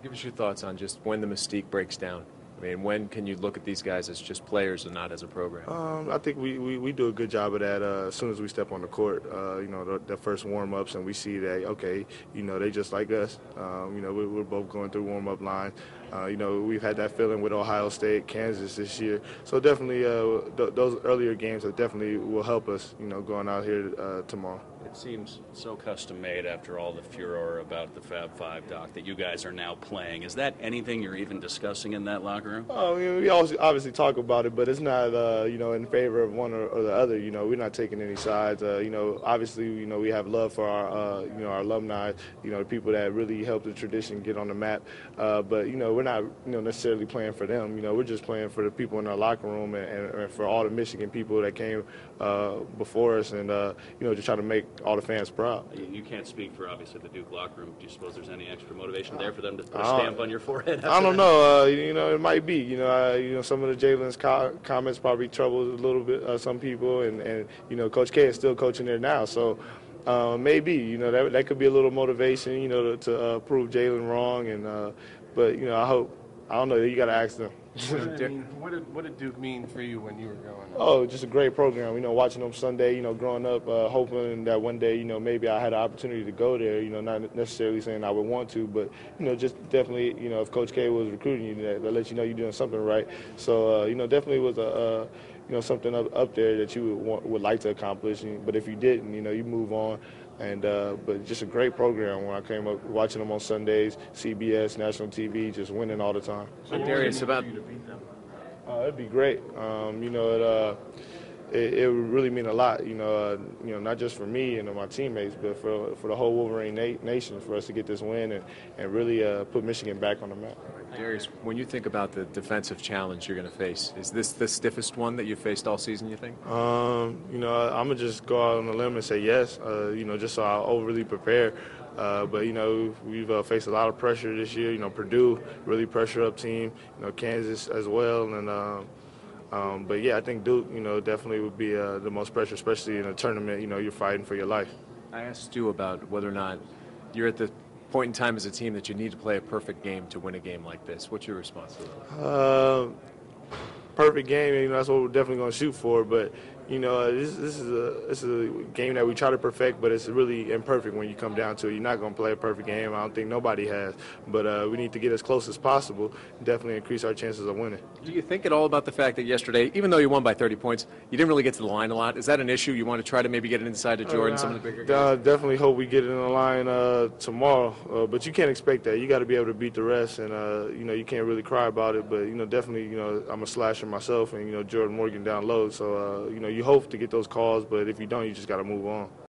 Give us your thoughts on just when the mystique breaks down. I mean, when can you look at these guys as just players and not as a program? I think we do a good job of that as soon as we step on the court. The first warm-ups, and we see that, okay, they just like us. We're both going through warm-up lines. We've had that feeling with Ohio State, Kansas this year. So definitely those earlier games definitely will help us, going out here tomorrow. It seems so custom-made after all the furor about the Fab Five, Doc, that you guys are now playing. Is that anything you're even discussing in that locker room? Oh, we obviously talk about it, but it's not, in favor of one or the other. We're not taking any sides. Obviously, we have love for our alumni, the people that really helped the tradition get on the map. But, we're not, necessarily playing for them. We're just playing for the people in our locker room and for all the Michigan people that came before us and, just try to make all the fans proud. You can't speak for, obviously, the Duke locker room. Do you suppose there's any extra motivation there for them to put a stamp on your forehead? I don't know. It might be. Some of the Jalen's comments probably troubled a little bit some people, and Coach K is still coaching there now, so maybe that could be a little motivation, to prove Jalen wrong, and but I don't know. You got to ask them. What did Duke mean for you when you were growing up? Oh, just a great program. Watching them Sunday, growing up, hoping that one day, maybe I had an opportunity to go there, not necessarily saying I would want to, but, just definitely, if Coach K was recruiting you, that let you know you're doing something right. So, definitely was something up there that you would like to accomplish. But if you didn't, you move on. And but just a great program when I came up watching them on Sundays, CBS, national TV, just winning all the time. So Darius, about you to beat them? It'd be great. It would really mean a lot. Not just for me and my teammates, but for the whole Wolverine nation, for us to get this win and really put Michigan back on the map. Darius, when you think about the defensive challenge you're going to face, is this the stiffest one that you've faced all season, you think? I'm going to just go out on a limb and say yes, just so I overly prepare. But, we've faced a lot of pressure this year. Purdue, really pressure-up team, Kansas as well. And but, yeah, I think Duke, definitely would be the most pressure, especially in a tournament, you're fighting for your life. I asked you about whether or not you're at the point in time as a team that you need to play a perfect game to win a game like this. What's your response to that? Perfect game, that's what we're definitely going to shoot for. But, this is a game that we try to perfect, but it's really imperfect when you come down to it. You're not going to play a perfect game. I don't think nobody has. But we need to get as close as possible, definitely increase our chances of winning. Do you think at all about the fact that yesterday, even though you won by 30 points, you didn't really get to the line a lot? Is that an issue? You want to try to maybe get it inside to Jordan, some of the bigger guys? Definitely hope we get it in the line tomorrow. But you can't expect that. You got to be able to beat the rest, and, you can't really cry about it. But, definitely, I'm a slasher myself, and, Jordan Morgan down low. So, you hope to get those calls, but if you don't, you just got to move on.